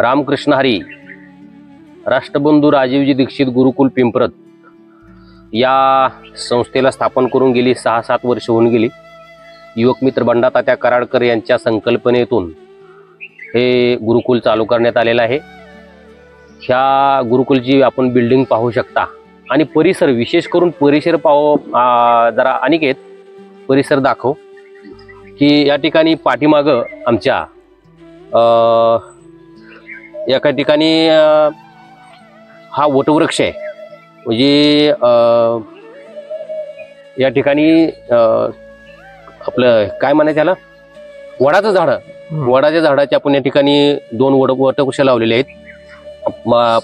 रामकृष्ण हरी राष्ट्रबंधू राजीवजी दीक्षित गुरुकुल पिंपरत या संस्थेला स्थापन करून गेली 6-7 वर्ष होऊन गेली। युवक मित्र बंडा तात्या कराडकर यांच्या संकल्पनेतून हे गुरुकुल चालू करण्यात आलेलं आहे। ह्या गुरुकुलची आपण बिल्डिंग पाहू शकता आणि परिसर, विशेष करून परिसर जरा अनिकेत परिसर दाखव की या ठिकाणी पाठीमागं आमच्या एका ठिकाणी हा वटवृक्ष आहे। म्हणजे या ठिकाणी आपलं काय म्हणायचं त्याला, वडाचं झाड, वडाच्या झाडाचे आपण या ठिकाणी 2 वटवृक्ष लावलेले आहेत।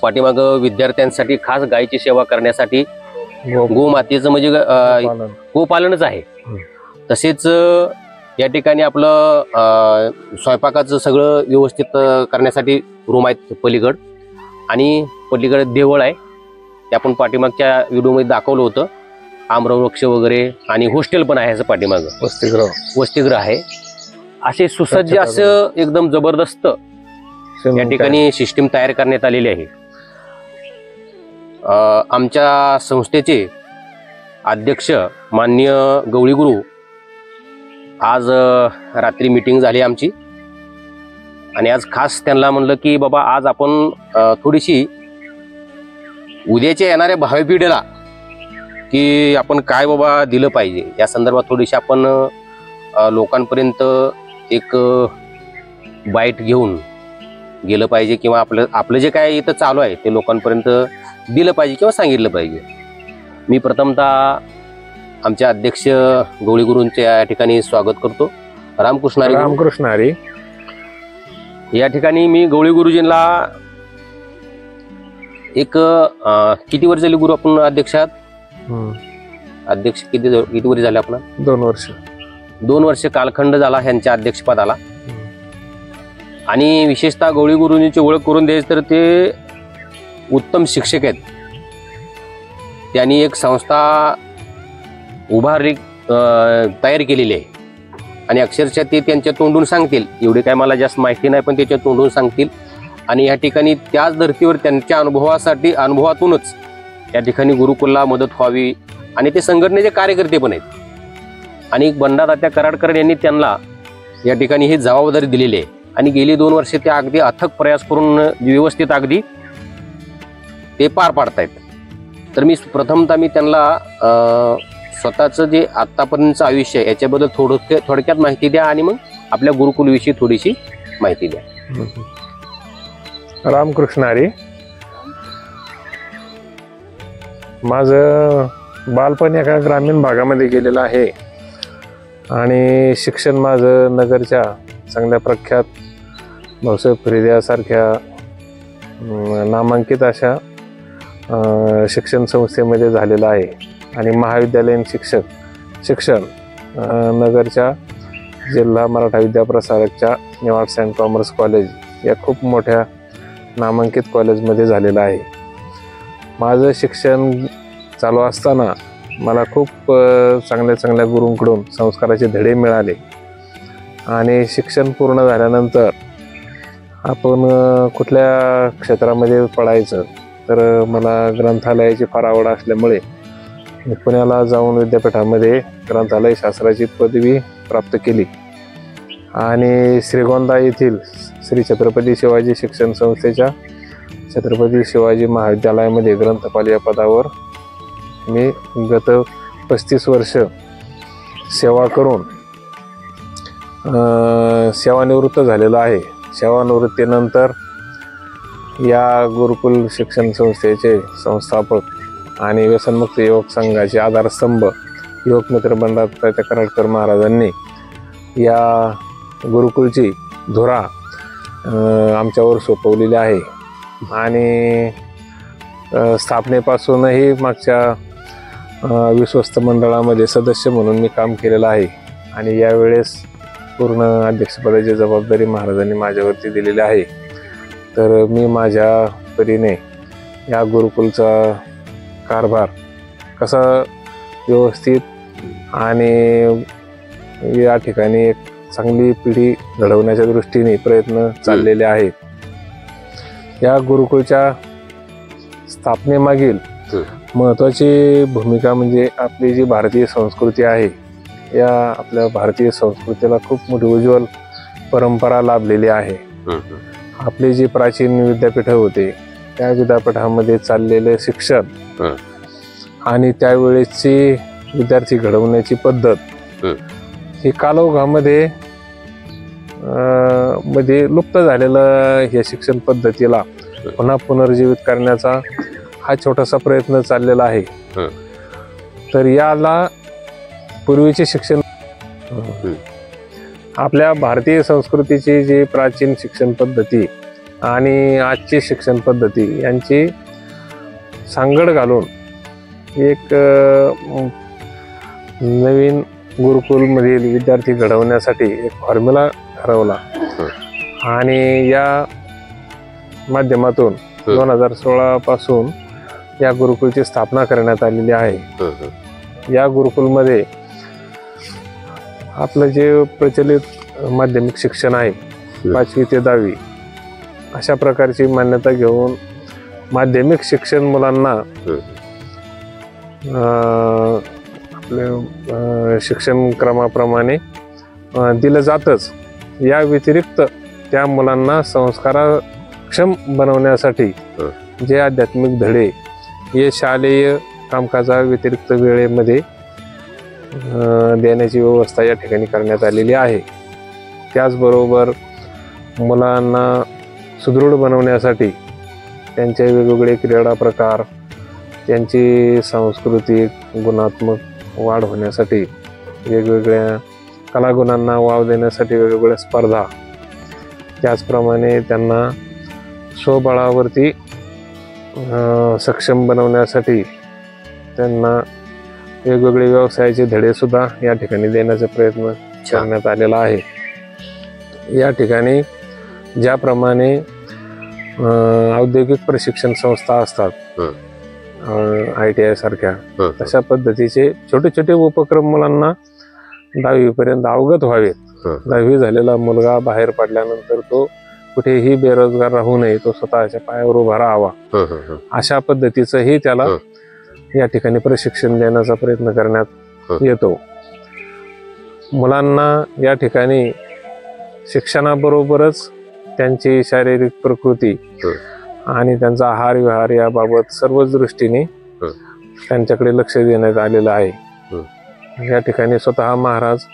पाठीमाग विद्यार्थ्यांसाठी खास गायीची सेवा करण्यासाठी गोमातेचं म्हणजे गोपालनच आहे। तसेच या ठिकाणी आपलं स्वयंपाकाचं सगळं व्यवस्थित करण्यासाठी रूम आहेत पलीकड, आणि पलीकड देवळ आहे ते आपण पाठीमागच्या व्हिडिओमध्ये दाखवलं होतं। आम्रवृक्ष वगैरे आणि हॉस्टेल पण आहे, असं पाठीमागं वसतिगृह आहे। असे सुसज्ज असं एकदम जबरदस्त या ठिकाणी सिस्टीम तयार करण्यात आलेली आहे। आमच्या संस्थेचे अध्यक्ष माननीय गवळीगुरू आज रात्री मीटिंग झाली आमची, आणि आज खास त्यांना म्हणलं की बाबा आज आपण थोडीशी उद्याच्या येणाऱ्या भावी पिढीला की आपण काय बाबा दिलं पाहिजे या संदर्भात थोडीशी आपण लोकांपर्यंत एक बाईट घेऊन गेलं पाहिजे, किंवा आपलं जे काय इथं चालू आहे ते लोकांपर्यंत दिलं पाहिजे किंवा सांगितलं पाहिजे। मी प्रथमतः आमच्या अध्यक्ष गवळीगुरूंचे या ठिकाणी स्वागत करतो। रामकृष्ण हरी। रामकृष्ण हरी। या ठिकाणी मी गवळीगुरुजींना एक किती वर्ष झाली गुरु आपण अध्यक्ष आहात? अध्यक्ष किती वर्ष झाले आपण? 2 वर्ष। 2 वर्ष कालखंड झाला ह्यांच्या अध्यक्षपदाला। आणि विशेषतः गवळीगुरूंची ओळख करून द्यायचं तर ते उत्तम शिक्षक आहेत। त्यांनी एक संस्था उभारली, तयार केलेली आहे, आणि अक्षरशः ते त्यांच्या तोंडून सांगतील, एवढे काय मला जास्त माहिती नाही पण त्याच्या तोंडून सांगतील। आणि या ठिकाणी त्याच धर्तीवर त्यांच्या अनुभवातूनच या ठिकाणी गुरुकुलला मदत व्हावी, आणि ते संघटनेचे कार्यकर्ते पण आहेत। आणि बंडा तात्या कराडकर यांनी त्यांना या ठिकाणी ही जबाबदारी दिलेली आहे, आणि गेली 2 वर्ष ते अगदी अथक प्रयास करून व्यवस्थित अगदी ते पार पाडतायत। तर मी प्रथमतः त्यांना स्वतःचं जे आतापर्यंतचं आयुष्य आहे याच्याबद्दल थोडक्यात माहिती द्या, आणि मग आपल्या गुरुकुलविषयी थोडीशी माहिती द्या। रामकृष्ण हरी। माझं बालपण एका ग्रामीण भागामध्ये गेलेलं आहे, आणि शिक्षण माझं नगरच्या चांगल्या प्रख्यात भाऊसाहेब फरीद यासारख्या नामांकित अशा शिक्षण संस्थेमध्ये झालेलं आहे। आणि महाविद्यालयीन शिक्षण नगरच्या जिल्हा मराठा विद्याप्रसारकच्या new arts and commerce college या खूप मोठ्या नामांकित कॉलेजमध्ये झालेलं आहे। माझं शिक्षण चालू असताना मला खूप चांगल्या गुरूंकडून संस्काराचे धडे मिळाले, आणि शिक्षण पूर्ण झाल्यानंतर आपण कुठल्या क्षेत्रामध्ये पडायचं तर मला ग्रंथालयाची फार आवड असल्यामुळे मी पुण्याला जाऊन विद्यापीठामध्ये ग्रंथालय शास्त्राची पदवी प्राप्त केली, आणि श्रीगोंदा येथील श्री छत्रपती शिवाजी शिक्षण संस्थेच्या छत्रपती शिवाजी महाविद्यालयामध्ये ग्रंथपाल या पदावर मी गत 35 वर्ष सेवा करून सेवानिवृत्त झालेलो आहे। सेवानिवृत्तीनंतर या गुरुकुल शिक्षण संस्थेचे संस्थापक आणि व्यसनमुक्त युवक संघाचे आधारस्तंभ युवक मित्र बंडा तात्या कराडकर महाराजांनी या गुरुकुलची धुरा आमच्यावर सोपवलेली आहे, आणि स्थापनेपासूनही मागच्या विश्वस्त मंडळामध्ये सदस्य म्हणून मी काम केलेलं आहे, आणि यावेळेस पूर्ण अध्यक्षपदाची जबाबदारी महाराजांनी माझ्यावरती दिलेली आहे। तर मी माझ्या परीने या गुरुकुलचा कारभार कसा व्यवस्थित आणि या ठिकाणी एक चांगली पिढी घडवण्याच्या दृष्टीने प्रयत्न चाललेले आहेत। या गुरुकुळच्या स्थापनेमागील महत्त्वाची भूमिका म्हणजे आपली जी भारतीय संस्कृती आहे, या आपल्या भारतीय संस्कृतीला खूप मोठी उज्ज्वल परंपरा लाभलेली आहे. आपली जी प्राचीन विद्यापीठं होते त्या विद्यापीठामध्ये चाललेले शिक्षण आणि त्यावेळेसची विद्यार्थी घडवण्याची पद्धत ही कालोखामध्ये लुप्त झालेलं या शिक्षण पद्धतीला पुन्हा पुनर्जीवित करण्याचा हा छोटासा प्रयत्न चाललेला आहे. तर याला पूर्वीचे शिक्षण, आपल्या भारतीय संस्कृतीची जी प्राचीन शिक्षण पद्धती आणि आजची शिक्षण पद्धती यांची सांगड घालून एक नवीन गुरुकुलमधील विद्यार्थी घडवण्यासाठी एक फॉर्म्युला ठरवला आणि या माध्यमातून 2016 पासून या गुरुकुलची स्थापना करण्यात आलेली आहे. या गुरुकुलमध्ये आपलं जे प्रचलित माध्यमिक शिक्षण आहे 5वी ते 10वी अशा प्रकारची मान्यता घेऊन माध्यमिक शिक्षण मुलांना आपले शिक्षण क्रमाप्रमाणे दिलं जातच. या व्यतिरिक्त त्या मुलांना संस्कारक्षम बनवण्यासाठी जे आध्यात्मिक धडे हे शालेय कामकाजा व्यतिरिक्त वेळेमध्ये देण्याची व्यवस्था या ठिकाणी करण्यात आलेली आहे. त्याचबरोबर मुलांना सुदृढ बनवण्यासाठी त्यांचे वेगवेगळे क्रीडा प्रकार, त्यांची सांस्कृतिक गुणात्मक वाढ होण्यासाठी वेगवेगळ्या कलागुणांना वाव देण्यासाठी वेगवेगळ्या स्पर्धा, त्याचप्रमाणे त्यांना स्वबळावरती सक्षम बनवण्यासाठी त्यांना वेगवेगळे व्यवसायाचे धडे सुद्धा या ठिकाणी देण्याचा प्रयत्न करण्यात आलेला आहे. या ठिकाणी ज्याप्रमाणे औद्योगिक प्रशिक्षण संस्था असतात ITI सारख्या, तशा पद्धतीचे छोटे छोटे उपक्रम मुलांना 10वी पर्यंत अवगत व्हावेत. 10वी झालेला मुलगा बाहेर पडल्यानंतर तो कुठेही बेरोजगार राहू नये, तो स्वतःच्या पायावर उभा राहावा, अशा पद्धतीचंही त्याला या ठिकाणी प्रशिक्षण देण्याचा प्रयत्न करण्यात येतो. मुलांना या ठिकाणी शिक्षणाबरोबरच त्यांची शारीरिक प्रकृती आणि त्यांचा आहार विहार याबाबत सर्वच दृष्टीने त्यांच्याकडे लक्ष देण्यात आलेलं आहे. या ठिकाणी स्वतः महाराज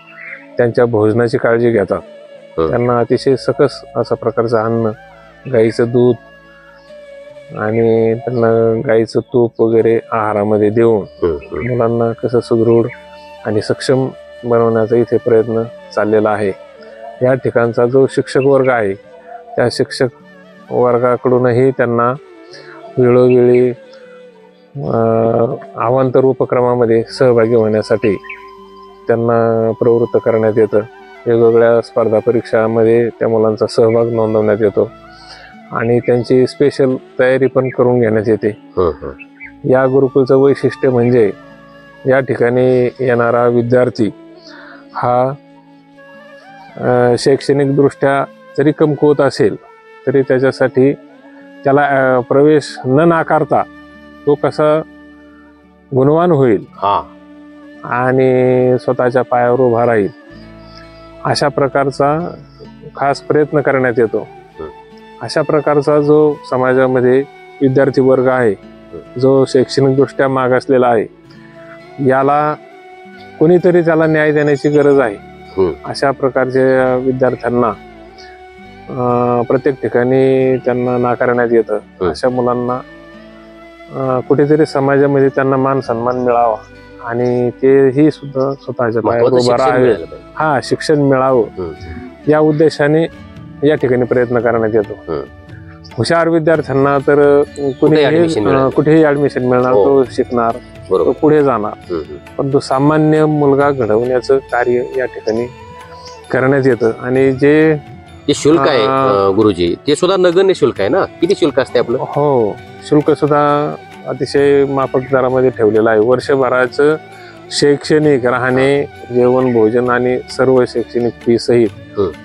त्यांच्या भोजनाची काळजी घेतात. त्यांना अतिशय सकस अशा प्रकारचं अन्न, गाईचं दूध आणि त्यांना गाईचं तूप वगैरे आहारामध्ये देऊन मुलांना कसं सुदृढ आणि सक्षम बनवण्याचा इथे प्रयत्न चाललेला आहे. या ठिकाणचा जो शिक्षक वर्ग आहे त्या शिक्षक वर्गाकडूनही त्यांना वेळोवेळी अवांतर उपक्रमामध्ये सहभागी होण्यासाठी त्यांना प्रवृत्त करण्यात येतं. वेगवेगळ्या स्पर्धा परीक्षांमध्ये त्या मुलांचा सहभाग नोंदवण्यात येतो आणि त्यांची स्पेशल तयारी पण करून घेण्यात येते. या गुरुकुलचं वैशिष्ट्य म्हणजे या ठिकाणी येणारा विद्यार्थी हा शैक्षणिक दृष्ट्या जरी कमकुवत असेल तरी त्याच्यासाठी त्याला प्रवेश न नाकारता तो कसा गुणवान होईल आणि स्वतःच्या पायावर उभा राहील अशा प्रकारचा खास प्रयत्न करण्यात येतो. अशा प्रकारचा जो समाजामध्ये विद्यार्थी वर्ग आहे, जो शैक्षणिक दृष्ट्या मागासलेला आहे, याला कोणीतरी त्याला न्याय देण्याची गरज आहे. अशा प्रकारच्या विद्यार्थ्यांना प्रत्येक ठिकाणी त्यांना नाकारण्यात येतं. अशा मुलांना कुठेतरी समाजामध्ये त्यांना मान सन्मान मिळावा आणि तेही सुद्धा स्वतःच्या पायावर उभा राहावे, शिक्षण मिळावं, या उद्देशाने या ठिकाणी प्रयत्न करण्यात येतो. हुशार विद्यार्थ्यांना तर कुठेही ऍडमिशन मिळणार, तो शिकणार, तो पुढे जाणार. पण तो सामान्य मुलगा घडवण्याचं कार्य या ठिकाणी करण्यात येतं. आणि जे शुल्क आहे गुरुजी, ते सुद्धा नगण्य शुल्क आहे ना? किती शुल्क असते आपलं? हो, शुल्क सुद्धा अतिशय माफक दरामध्ये ठेवलेलं आहे. वर्षभराचं शैक्षणिक, राहणे, जेवण, भोजन आणि सर्व शैक्षणिक फी सहित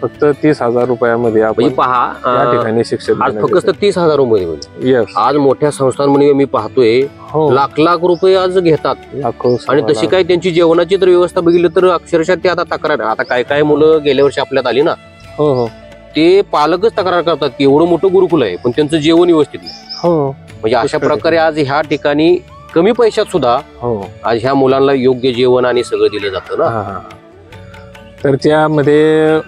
फक्त 30,000 रुपयामध्ये आपण म्हणजे पहा या ठिकाणी शिक्षण आज फक्त 30,000 रुपये. यस, आज मोठ्या संस्थांमध्ये मी पाहतोय हो, लाख लाख रुपये आज घेतात. लाखो आणि तशी काय त्यांची जेवणाची तर व्यवस्था बघितली तर अक्षरशः ते आता तक्रार, आता काय काय मुलं गेल्या वर्षी आपल्यात आली ना, हो हो ते पालकच तक्रार करतात की एवढं मोठं गुरुकुल आहे पण त्यांचं जेवण व्यवस्थित नाही. हो, म्हणजे अशा प्रकारे आज ह्या ठिकाणी कमी पैशात सुद्धा हो, आज ह्या मुलांना योग्य जेवण आणि सगळं दिलं जातं ना. हा. तर त्यामध्ये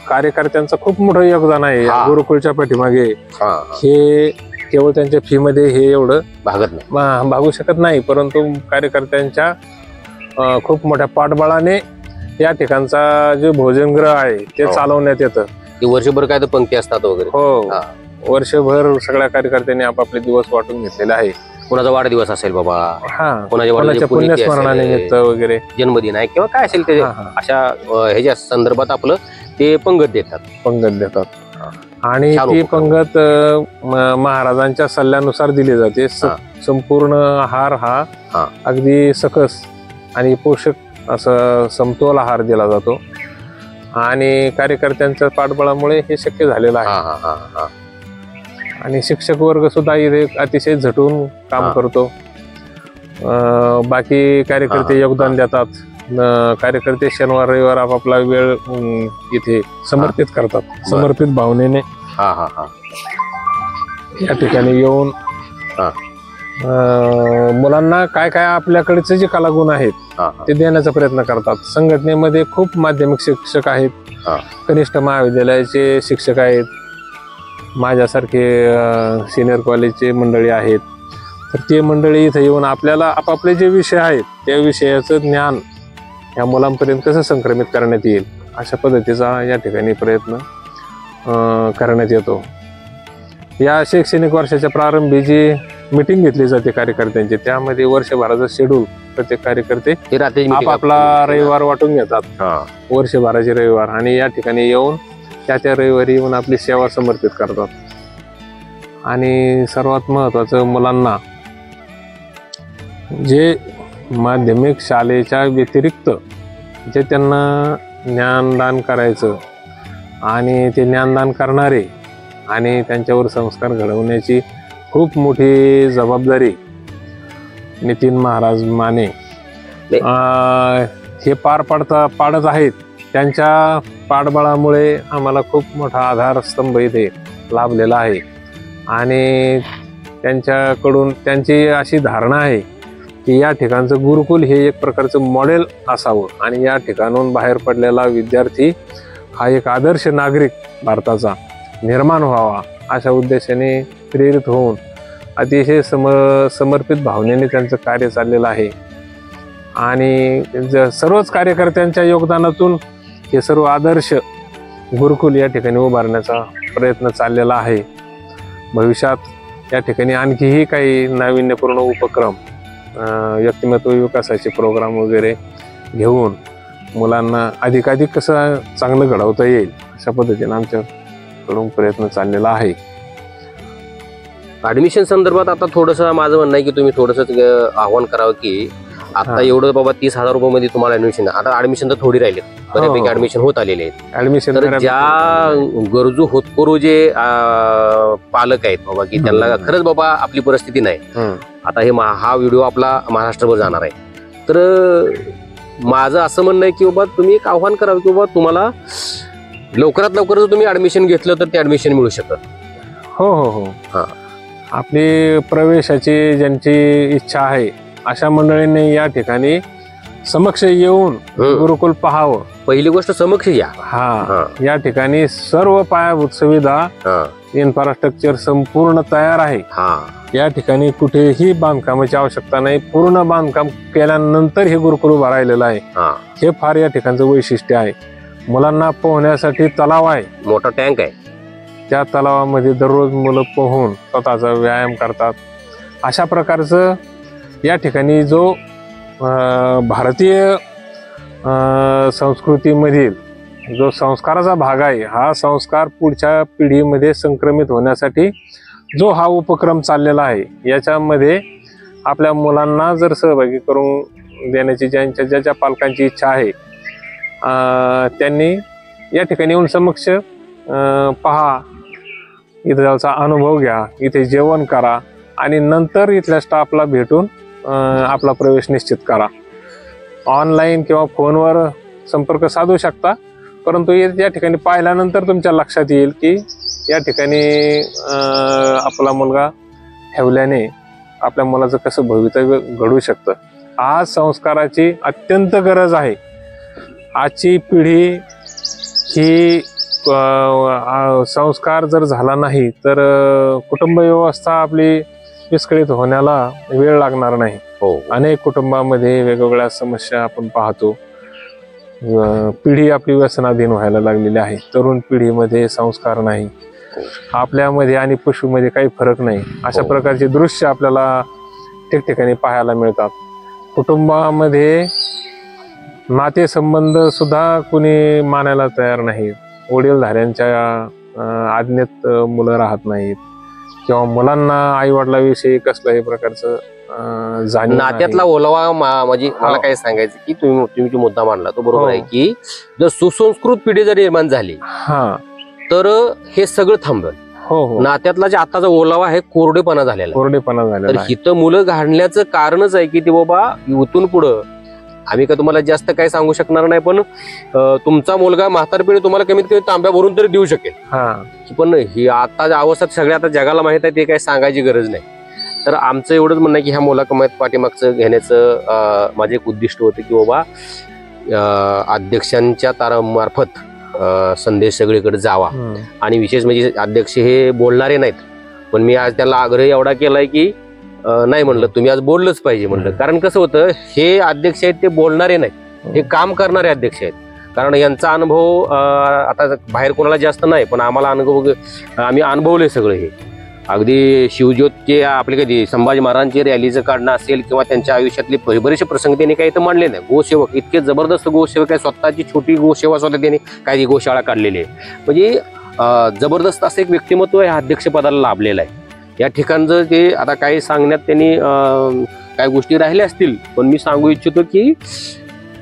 कार्यकर्त्यांचं खूप मोठं योगदान आहे या हा. गुरुकुलच्या पाठीमागे. हा, हे केवळ त्यांच्या फी मध्ये हे एवढं भागत नाही. भागू शकत नाही, परंतु कार्यकर्त्यांच्या खूप मोठ्या पाठबळाने या ठिकाणचा जे भोजनगृह आहे ते हो. चालवण्यात येतं. ते वर्षभर काय तर पंक्ती असतात वगैरे. हो, हा. वर्षभर सगळ्या कार्यकर्त्यांनी आपापले दिवस वाटून घेतलेले आहे. कोणाचा वाढदिवस असेल बाबा, हा, कोणाच्या कोणाच्या पुण्यस्मरणानिमित्त वगैरे जन्मदिन आहे किंवा काय असेल ते हा, हा. अशा ह्याच्या संदर्भात आपलं ते पंगत देतात. पंगत देतात. आणि छान ती उपक्रम. पंगत महाराजांच्या सल्ल्यानुसार दिली जाते. हा. संपूर्ण आहार हा हा. अगदी सकस आणि पोषक असं समतोल आहार दिला जातो. आणि कार्यकर्त्यांच्या पाठबळामुळे हे शक्य झालेलं आहे. हा, हा, हा. आणि शिक्षक वर्ग सुद्धा इथे अतिशय झटून काम हा. करतो. बाकी कार्यकर्ते हा, हा, योगदान देतात. कार्यकर्ते शनिवार रविवार आपापला वेळ इथे समर्पित करतात. समर्पित भावनेने हा, हा, हा. या ठिकाणी येऊन हा. मुलांना काय काय आपल्याकडचे जे कलागुण आहेत हा, ते देण्याचा प्रयत्न करतात. संघटनेमध्ये खूप माध्यमिक शिक्षक आहेत, हा. कनिष्ठ महाविद्यालयाचे शिक्षक आहेत, माझ्यासारखे सिनियर कॉलेजचे मंडळी आहेत. तर ते मंडळी इथं येऊन आपल्याला आपापले जे विषय आहेत त्या विषयाचं ज्ञान या मुलांपर्यंत कसं संक्रमित करण्यात येईल अशा पद्धतीचा या ठिकाणी प्रयत्न करण्यात येतो. या शैक्षणिक वर्षाच्या प्रारंभी जी मीटिंग घेतली जाते कार्यकर्त्यांची, त्यामध्ये वर्षभराचं शेड्यूल प्रत्येक कार्यकर्ते ते रात्री meeting आपापला आपण- रविवार वाटून घेतात. हा. वर्षभराचे रविवार, आणि या ठिकाणी येऊन त्या रविवारी येऊन आपली सेवा समर्पित करतात. आणि सर्वात महत्वाचं, मुलांना जे माध्यमिक शाळेच्या व्यतिरिक्त जे त्यांना ज्ञानदान करायचं आणि ते ज्ञानदान करणारे आणि त्यांच्यावर संस्कार घडवण्याची खूप मोठी जबाबदारी नितीन महाराज माने हे पाडत आहेत. त्यांच्या पाठबळामुळे आम्हाला खूप मोठा आधारस्तंभ इथे लाभलेला आहे. आणि त्यांच्याकडून त्यांची अशी धारणा आहे की या ठिकाणचं गुरुकुल हे एक प्रकारचं मॉडेल असावं आणि या ठिकाणून बाहेर पडलेला विद्यार्थी हा एक आदर्श नागरिक भारताचा निर्माण व्हावा अशा उद्देशाने प्रेरित होऊन अतिशय समर्पित भावनेने त्यांचं कार्य चाललेलं आहे. आणि सर्वच कार्यकर्त्यांच्या योगदानातून हे सर्व आदर्श गुरुकुल या ठिकाणी उभारण्याचा प्रयत्न चाललेला आहे. भविष्यात या ठिकाणी आणखीही काही नाविन्यपूर्ण उपक्रम, व्यक्तिमत्व विकासाचे प्रोग्राम वगैरे घेऊन मुलांना अधिकाधिक कसं चांगलं घडवता येईल अशा पद्धतीने आमच्याकडून प्रयत्न चाललेला आहे. ऍडमिशन संदर्भात आता थोडंसं माझं म्हणणं आहे की तुम्ही थोडंसं आव्हान करावं की आता हा. एवढं बाबा 30,000 रुपये मध्ये तुम्हाला ऍडमिशन, आता ऍडमिशन तर थोडी राहिले, बऱ्यापैकी ऍडमिशन होत आलेले आहेत. ऍडमिशन तर ज्या गरजू होतकरू जे पालक आहेत बाबा की त्यांना खरंच बाबा आपली परिस्थिती नाही, आता हे हा व्हिडिओ आपला महाराष्ट्रभर जाणार आहे, तर माझं असं म्हणणं आहे की बाबा तुम्ही एक आव्हान करावं की बाबा तुम्हाला लवकरात लवकर जर तुम्ही ऍडमिशन घेतलं तर ते ऍडमिशन मिळू शकतं. हो हो हो हा. आपली प्रवेशाची ज्यांची इच्छा आहे अशा मंडळींनी या ठिकाणी समक्ष येऊन गुरुकुल पाहावं. पहिली गोष्ट समक्ष या. हा, या ठिकाणी सर्व पायाभूत सुविधा, इन्फ्रास्ट्रक्चर संपूर्ण तयार आहे. या ठिकाणी कुठेही बांधकामाची आवश्यकता नाही. पूर्ण बांधकाम केल्यानंतर हे गुरुकुल उभा राहिलेलं आहे. हे फार या ठिकाणचं वैशिष्ट्य आहे. मुलांना पोहण्यासाठी तलाव आहे, मोठा टँक आहे. त्या तलावामध्ये दररोज मुलं पोहून स्वतःचा व्यायाम करतात. अशा प्रकारचं या ठिकाणी जो भारतीय संस्कृतीमधील जो संस्काराचा भाग आहे, हा संस्कार पुढच्या पिढीमध्ये संक्रमित होण्यासाठी जो हा उपक्रम चाललेला आहे, याच्यामध्ये आपल्या मुलांना जर सहभागी करून देण्याची ज्या ज्या पालकांची इच्छा आहे त्यांनी या ठिकाणी येऊन समक्ष पहा, इथं जायचा अनुभव घ्या, इथे जेवण करा आणि नंतर इथल्या स्टाफला भेटून आपला प्रवेश निश्चित करा. ऑनलाईन किंवा फोनवर संपर्क साधू शकता, परंतु या ठिकाणी पाहिल्यानंतर तुमच्या लक्षात येईल की या ठिकाणी आपला मुलगा ठेवल्याने आपल्या मुलाचं कसं भवितव्य घडू शकतं. आज संस्काराची अत्यंत गरज आहे. आजची पिढी ही संस्कार जर झाला नाही तर कुटुंब व्यवस्था आपली विस्कळीत होण्याला वेळ लागणार नाही. अनेक कुटुंबामध्ये वेगवेगळ्या समस्या आपण पाहतो. पिढी आपली व्यसनाधीन व्हायला लागलेली आहे. तरुण पिढीमध्ये संस्कार नाही. आपल्यामध्ये आणि पशुमध्ये काही फरक नाही. अशा प्रकारचे दृश्य आपल्याला ठिकठिकाणी पाहायला मिळतात. कुटुंबामध्ये नातेसंबंध सुद्धा कुणी मानायला तयार नाहीत. वडीलधाऱ्यांच्या आज्ञेत मुलं राहत नाहीत किंवा मुलांना आई वडिलाविषयी कसल्याही प्रकारचं जाणीव नात्यातला ओलावा म्हणजे मला काय सांगायचं की तुम्ही जो मुद्दा मांडला तो बरोबर आहे की जर सुसंस्कृत पिढी जर निर्माण झाली तर हे सगळं थांबेल. नात्यातला जे आताचा ओलावा आहे कोरडेपणा झालेला. तर हिथं मुलं घालण्याचं कारणच आहे की ते बाबा इथून पुढं आम्ही का तुम्हाला जास्त काही सांगू शकणार नाही, पण तुमचा मुलगा म्हातार पिढी तुम्हाला कमीत कमी तांब्या भरून तरी देऊ शकेल. पण ही आता अवस्था सगळ्या आता जगाला माहित आहे, ते काही सांगायची गरज नाही. तर आमचं एवढंच म्हणणं आहे की ह्या मुलाखत पाठीमागचं घेण्याचं माझं एक उद्दिष्ट होतं की बाबा अध्यक्षांच्या तारामार्फत संदेश सगळीकडे जावा. आणि विशेष म्हणजे अध्यक्ष हे बोलणारे नाहीत, पण मी आज त्याला आग्रह एवढा केलाय की नाही म्हणलं तुम्ही आज बोललंच पाहिजे म्हणलं. कारण कसं होतं, हे अध्यक्ष आहेत ते बोलणारे नाहीत, हे काम करणारे अध्यक्ष आहेत. कारण यांचा अनुभव आता बाहेर कोणाला जास्त नाही, पण आम्हाला अनुभव आम्ही अनुभवले सगळं. हे अगदी शिवज्योतचे आपले कधी संभाजी महाराजांची रॅलीचं काढणं असेल किंवा त्यांच्या आयुष्यातले बरेचसे प्रसंग त्यांनी काही तर मांडले नाही. गोसेवक इतके जबरदस्त गोसेवक आहे, स्वतःची छोटी गोसेवा स्वतः त्यांनी काही गोशाळा काढलेली आहे. म्हणजे जबरदस्त असं एक व्यक्तिमत्व या अध्यक्षपदाला लाभलेलं आहे. या ठिकाणचं ते आता काही सांगण्यात त्यांनी काही गोष्टी राहिल्या असतील, पण मी सांगू इच्छितो की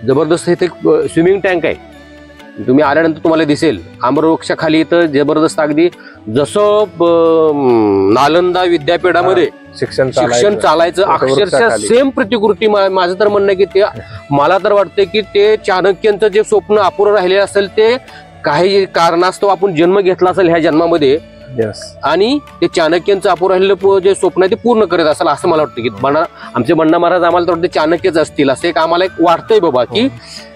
जबरदस्त इथे स्विमिंग टँक आहे. तुम्ही आल्यानंतर तुम्हाला दिसेल आम्रवृक्षाखाली इथं जबरदस्त अगदी जसं नालंदा विद्यापीठामध्ये शिक्षण चालायचं अक्षरशः सेम प्रतिकृती. माझं तर म्हणणं आहे की ते मला तर वाटतं की ते चाणक्यांचं जे स्वप्न अपुरं राहिलेलं असेल ते काही कारणास्तव आपण जन्म घेतला असेल ह्या जन्मामध्ये आणि ते चाणक्यांचं अपुरं राहिलेलं जे स्वप्न आहे ते पूर्ण करत असेल असं मला वाटतं की आमचे बंडा महाराज आम्हाला तर वाटतं चाणक्यच असतील असं एक आम्हाला एक वाटतंय बाबा की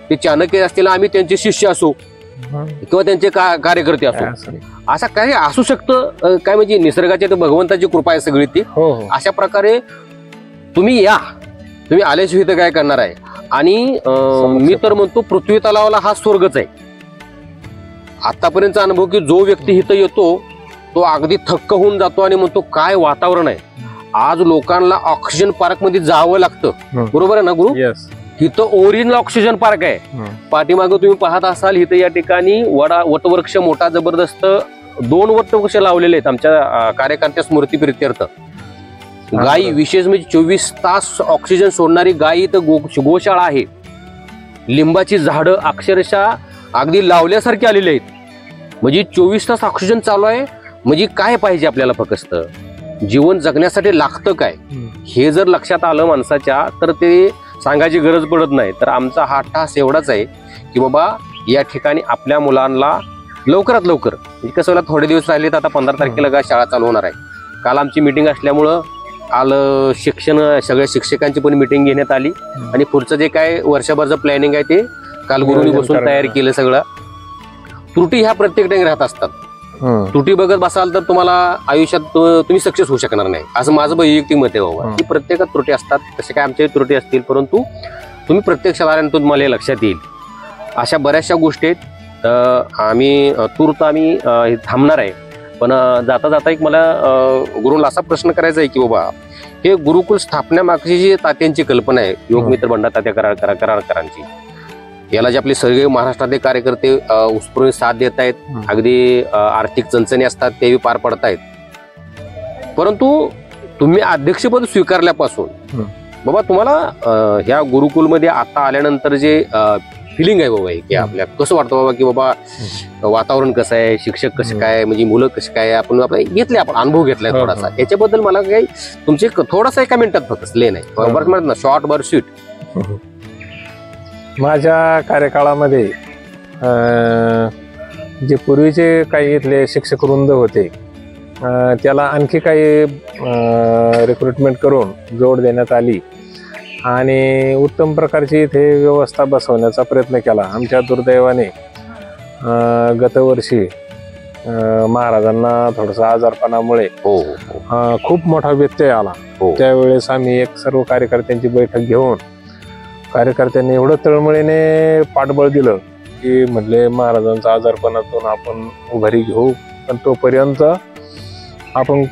ते चाणक्य असतील, आम्ही त्यांचे शिष्य असो किंवा त्यांचे कार्यकर्ते असो. असं काही असू शकतं काय, म्हणजे निसर्गाची भगवंताची कृपा आहे सगळी ती. अशा प्रकारे तुम्ही या, तुम्ही आल्याशिवाय इथं काय करणार आहे. आणि मी तर म्हणतो पृथ्वी तलावाला हा स्वर्गच आहे. आतापर्यंतचा अनुभव की जो व्यक्ती इथं येतो तो अगदी थक्क होऊन जातो आणि म्हणतो काय वातावरण आहे. आज लोकांना ऑक्सिजन पार्क मध्ये जावं लागतं, बरोबर आहे ना गुरु? इथं ओरिजिनल ऑक्सिजन पार्क आहे. पाठीमागं तुम्ही पाहत असाल इथं या ठिकाणी वटवृक्ष मोठा जबरदस्त 2 वटवृक्ष लावलेले आहेत आमच्या कार्यकर्त्या स्मृती प्रित्यर्थ. गायी विशेष म्हणजे 24 तास ऑक्सिजन सोडणारी गायी इथं गोशाळा आहे. लिंबाची झाडं अक्षरशः अगदी लावल्यासारखी आलेली आहेत. म्हणजे 24 तास ऑक्सिजन चालू आहे. म्हणजे काय पाहिजे आपल्याला, फक्त जीवन जगण्यासाठी लागतं काय हे जर लक्षात आलं माणसाच्या तर ते सांगायची गरज पडत नाही. तर आमचा हा ठास एवढाच आहे की बाबा या ठिकाणी आपल्या मुलांना लवकरात लवकर, कसं व्हायला थोडे दिवस राहिले तर आता 15 तारखेला शाळा चालू होणार आहे. काल आमची मीटिंग असल्यामुळं आलं शिक्षण सगळ्या शिक्षकांची पण मीटिंग घेण्यात आली आणि पुढचं जे काय वर्षभरचं प्लॅनिंग आहे ते काल गुरुनी बसून तयार केलं सगळं. त्रुटी ह्या प्रत्येक ठिकाणी राहत असतात. त्रुटी बघत बसाल तर तुम्हाला आयुष्यात तुम्ही सक्सेस होऊ शकणार नाही, असं माझं वैयक्तिक मत आहे बाबा. की प्रत्येकात त्रुटी असतात, तसे काय आमच्या त्रुटी असतील, परंतु तुम्ही प्रत्यक्षात आल्यानंतर तुम्हाला लक्षात येईल. अशा बऱ्याचशा गोष्टी आहेत. आम्ही तूर्त आम्ही थांबणार आहे, पण जाता जाता एक मला गुरुला असा प्रश्न करायचा आहे की बाबा हे गुरुकुल स्थापण्यामागची जी तात्यांची कल्पना आहे, योगमित्र बंडा तात्या कराडकरांची, याला जे आपले सगळे महाराष्ट्रातले कार्यकर्ते उत्स्फूर्त साथ देत आहेत, अगदी आर्थिक चणचणी असतात तेही पार पडतायत. परंतु तुम्ही अध्यक्षपद स्वीकारल्यापासून बाबा तुम्हाला ह्या गुरुकुलमध्ये आता आल्यानंतर जे फिलिंग आहे बाबा की आपल्या कसं वाटतं बाबा की बाबा वातावरण कसं आहे, शिक्षक कसे काय, म्हणजे मुलं कसे काय, आपण घेतले, आपण अनुभव घेतलाय थोडासा, याच्याबद्दल मला काही तुमचे थोडासा एका मिनिटात फक्त लय नाही बरं म्हणत ना, शॉर्ट बर स्वीट. माझ्या कार्यकाळामध्ये जे पूर्वीचे काही इथले शिक्षक वृंद होते त्याला आणखी काही रिक्रुटमेंट करून जोड देण्यात आली आणि उत्तम प्रकारची इथे व्यवस्था बसवण्याचा प्रयत्न केला. आमच्या दुर्दैवाने गतवर्षी महाराजांना थोडासा आजारपणामुळे खूप मोठा व्यत्यय आला. त्यावेळेस आम्ही एक सर्व कार्यकर्त्यांची बैठक घेऊन कार्यकर्त्यांनी एवढं तळमळीने पाठबळ दिलं की म्हटले महाराजांचा आजारपणातून आपण उभारी घेऊ, पण तोपर्यंत आपण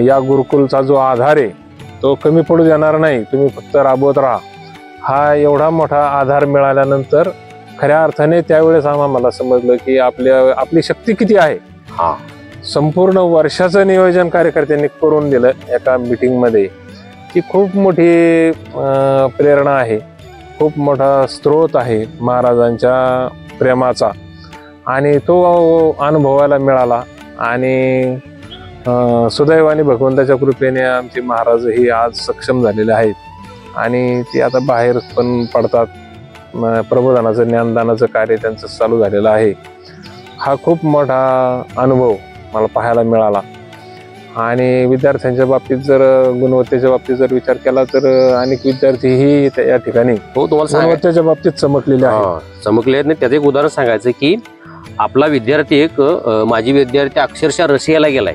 या गुरुकुलचा जो आधार आहे तो कमी पडू देणार नाही, तुम्ही फक्त राबवत राहा. हा एवढा मोठा आधार मिळाल्यानंतर खऱ्या अर्थाने त्यावेळेस आम्हाला समजलं की आपली शक्ती किती आहे. संपूर्ण वर्षाचं नियोजन कार्यकर्त्यांनी करून दिलं एका मीटिंगमध्ये. ती खूप मोठी प्रेरणा आहे, खूप मोठा स्रोत आहे महाराजांच्या प्रेमाचा आणि तो अनुभवायला मिळाला. आणि सुदैवाने भगवंताच्या कृपेने आमचे महाराजही आज सक्षम झालेले आहेत आणि ते आता बाहेर पण पडतात. प्रबोधनाचं ज्ञानदानाचं कार्य त्यांचं चालू झालेलं आहे. हा खूप मोठा अनुभव मला पाहायला मिळाला. आणि विद्यार्थ्यांच्या बाबतीत जर गुणवत्तेच्या बाबतीत जर विचार केला तर अनेक विद्यार्थीही या ठिकाणी गुणवत्तेच्या बाबतीत चमकलेले आहेत. चमकले आहेत. त्याचं एक उदाहरण सांगायचं की आपला विद्यार्थी एक माजी विद्यार्थी अक्षरशः रशियाला गेलाय.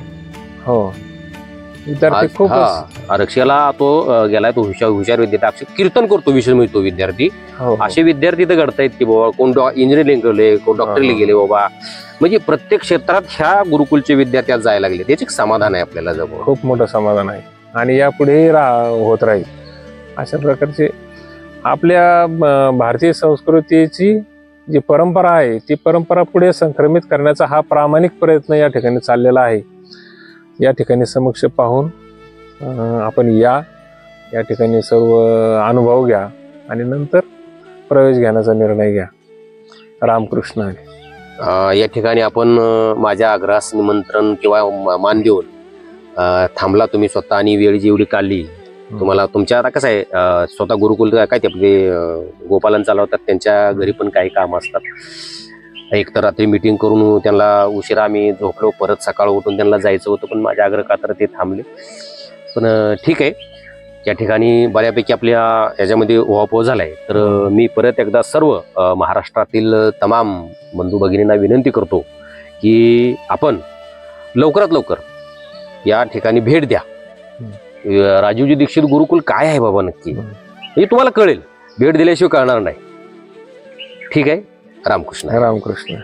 विद्यार्थी खूप रशियाला तो गेलाय. तो हुशार विद्यार्थी, कीर्तन करतो विषय म्हणजे तो विद्यार्थी. असे विद्यार्थी तर घडतायत की बाबा कोण इंजिनिअरिंग गेले, कोण डॉक्टरला गेले बाबा. म्हणजे प्रत्येक क्षेत्रात ह्या गुरुकुलचे विद्यार्थी आज जायला लागले. त्याचे समाधान आहे आपल्याला, जवळ खूप मोठं समाधान आहे आणि यापुढेही होत राहील. अशा प्रकारचे आपल्या भारतीय संस्कृतीची जी परंपरा आहे ती परंपरा पुढे संक्रमित करण्याचा हा प्रामाणिक प्रयत्न या ठिकाणी चाललेला आहे. या ठिकाणी समक्ष पाहून आपण या ठिकाणी सर्व अनुभव घ्या आणि नंतर प्रवेश घेण्याचा निर्णय घ्या. रामकृष्ण. या ठिकाणी आपण माझ्या आग्रहास निमंत्रण किंवा मान देऊन थांबला तुम्ही स्वतः आणि वेळ जेवढी काढली. तुम्हाला तुमच्या आता कसं आहे, स्वतः गुरुकुल काय ते आपले गोपालन चालवतात, त्यांच्या घरी पण काही काम असतात. एक तर रात्री मीटिंग करून त्यांना उशिरा आम्ही झोपलो, परत सकाळ उठून त्यांना जायचं होतं, पण माझ्या आग्रह खातर ते थांबले. पण ठीक आहे, या ठिकाणी बऱ्यापैकी आपल्या याच्यामध्ये उहापोह झालाय. तर मी परत एकदा सर्व महाराष्ट्रातील तमाम बंधू भगिनींना विनंती करतो की आपण लवकरात लवकर या ठिकाणी भेट द्या. राजीवजी दीक्षित गुरुकुल काय आहे बाबा नक्की हे तुम्हाला कळेल, भेट दिल्याशिवाय कळणार नाही. ठीक आहे. रामकृष्ण. रामकृष्ण.